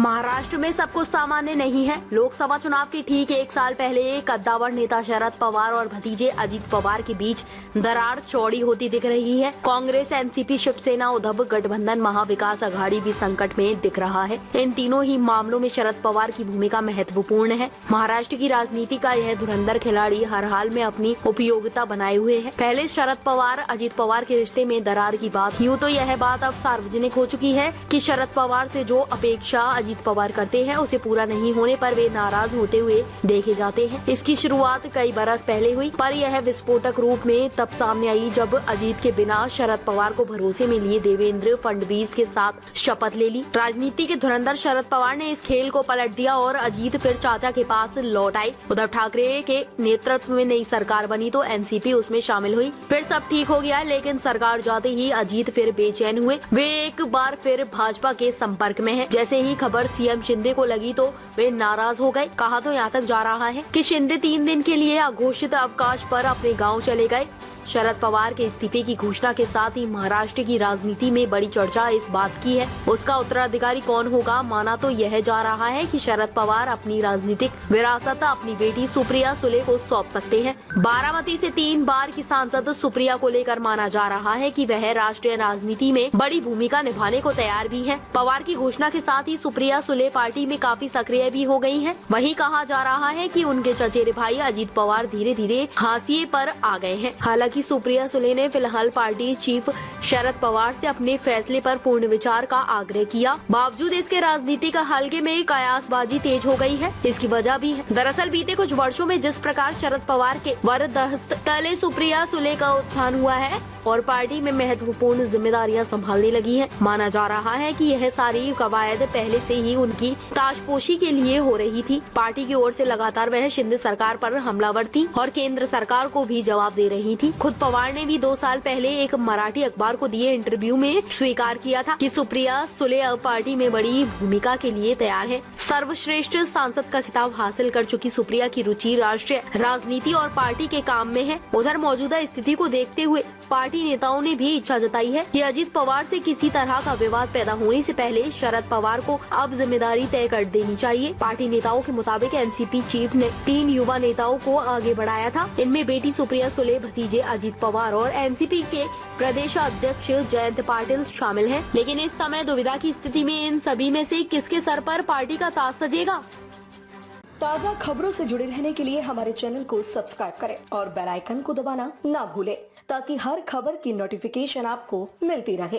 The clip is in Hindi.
महाराष्ट्र में सब कुछ सामान्य नहीं है। लोकसभा चुनाव के ठीक एक साल पहले कद्दावर नेता शरद पवार और भतीजे अजित पवार के बीच दरार चौड़ी होती दिख रही है। कांग्रेस, एनसीपी, शिवसेना, उद्धव गठबंधन, महाविकास अघाड़ी भी संकट में दिख रहा है। इन तीनों ही मामलों में शरद पवार की भूमिका महत्वपूर्ण है। महाराष्ट्र की राजनीति का यह धुरंधर खिलाड़ी हर हाल में अपनी उपयोगिता बनाए हुए है। पहले शरद पवार अजित पवार के रिश्ते में दरार की बात यूँ तो यह बात अब सार्वजनिक हो चुकी है कि शरद पवार से जो अपेक्षा अजित पवार करते हैं उसे पूरा नहीं होने पर वे नाराज होते हुए देखे जाते हैं। इसकी शुरुआत कई बरस पहले हुई, पर यह विस्फोटक रूप में तब सामने आई जब अजित के बिना शरद पवार को भरोसे में लिए देवेंद्र फडणवीस के साथ शपथ ले ली। राजनीति के धुरंधर शरद पवार ने इस खेल को पलट दिया और अजित फिर चाचा के पास लौट आए। उद्धव ठाकरे के नेतृत्व में नई सरकार बनी तो एनसीपी उसमें शामिल हुई। फिर सब ठीक हो गया, लेकिन सरकार जाते ही अजित फिर बेचैन हुए। वे एक बार फिर भाजपा के संपर्क में हैं। जैसे ही खबर सीएम शिंदे को लगी तो वे नाराज हो गए। कहा तो यहाँ तक जा रहा है कि शिंदे 3 दिन के लिए अघोषित अवकाश पर अपने गांव चले गए। शरद पवार के इस्तीफे की घोषणा के साथ ही महाराष्ट्र की राजनीति में बड़ी चर्चा इस बात की है उसका उत्तराधिकारी कौन होगा। माना तो यह जा रहा है कि शरद पवार अपनी राजनीतिक विरासत अपनी बेटी सुप्रिया सुले को सौंप सकते हैं। बारामती से 3 बार की सांसद सुप्रिया को लेकर माना जा रहा है कि वह राष्ट्रीय राजनीति में बड़ी भूमिका निभाने को तैयार भी है। पवार की घोषणा के साथ ही सुप्रिया सुले पार्टी में काफी सक्रिय भी हो गयी है। वही कहा जा रहा है कि उनके चचेरे भाई अजित पवार धीरे धीरे हाशिए पर आ गए हैं। हालांकि सुप्रिया सुले ने फिलहाल पार्टी चीफ शरद पवार से अपने फैसले पर पूर्ण विचार का आग्रह किया। बावजूद इसके राजनीतिक हल्के में कयासबाजी तेज हो गई है। इसकी वजह भी है। दरअसल बीते कुछ वर्षों में जिस प्रकार शरद पवार के वरदहस्त तले सुप्रिया सुले का उत्थान हुआ है और पार्टी में महत्वपूर्ण जिम्मेदारियां संभालने लगी हैं। माना जा रहा है कि यह सारी कवायद पहले से ही उनकी ताजपोशी के लिए हो रही थी। पार्टी की ओर से लगातार वह शिंदे सरकार पर हमलावर थी और केंद्र सरकार को भी जवाब दे रही थी। खुद पवार ने भी 2 साल पहले एक मराठी अखबार को दिए इंटरव्यू में स्वीकार किया था कि सुप्रिया सुले अब पार्टी में बड़ी भूमिका के लिए तैयार है। सर्वश्रेष्ठ सांसद का खिताब हासिल कर चुकी सुप्रिया की रुचि राष्ट्रीय राजनीति और पार्टी के काम में है। उधर मौजूदा स्थिति को देखते हुए पार्टी नेताओं ने भी इच्छा जताई है कि अजित पवार से किसी तरह का विवाद पैदा होने से पहले शरद पवार को अब जिम्मेदारी तय कर देनी चाहिए। पार्टी नेताओं के मुताबिक एनसीपी चीफ ने 3 युवा नेताओं को आगे बढ़ाया था। इनमें बेटी सुप्रिया सुले, भतीजे अजित पवार और एनसीपी के प्रदेश अध्यक्ष जयंत पाटिल शामिल हैं। लेकिन इस समय दुविधा की स्थिति में इन सभी में से किसके सर पर पार्टी का ताज सजेगा। ताज़ा खबरों से जुड़े रहने के लिए हमारे चैनल को सब्सक्राइब करें और बेल आइकन को दबाना ना भूलें ताकि हर खबर की नोटिफिकेशन आपको मिलती रहे।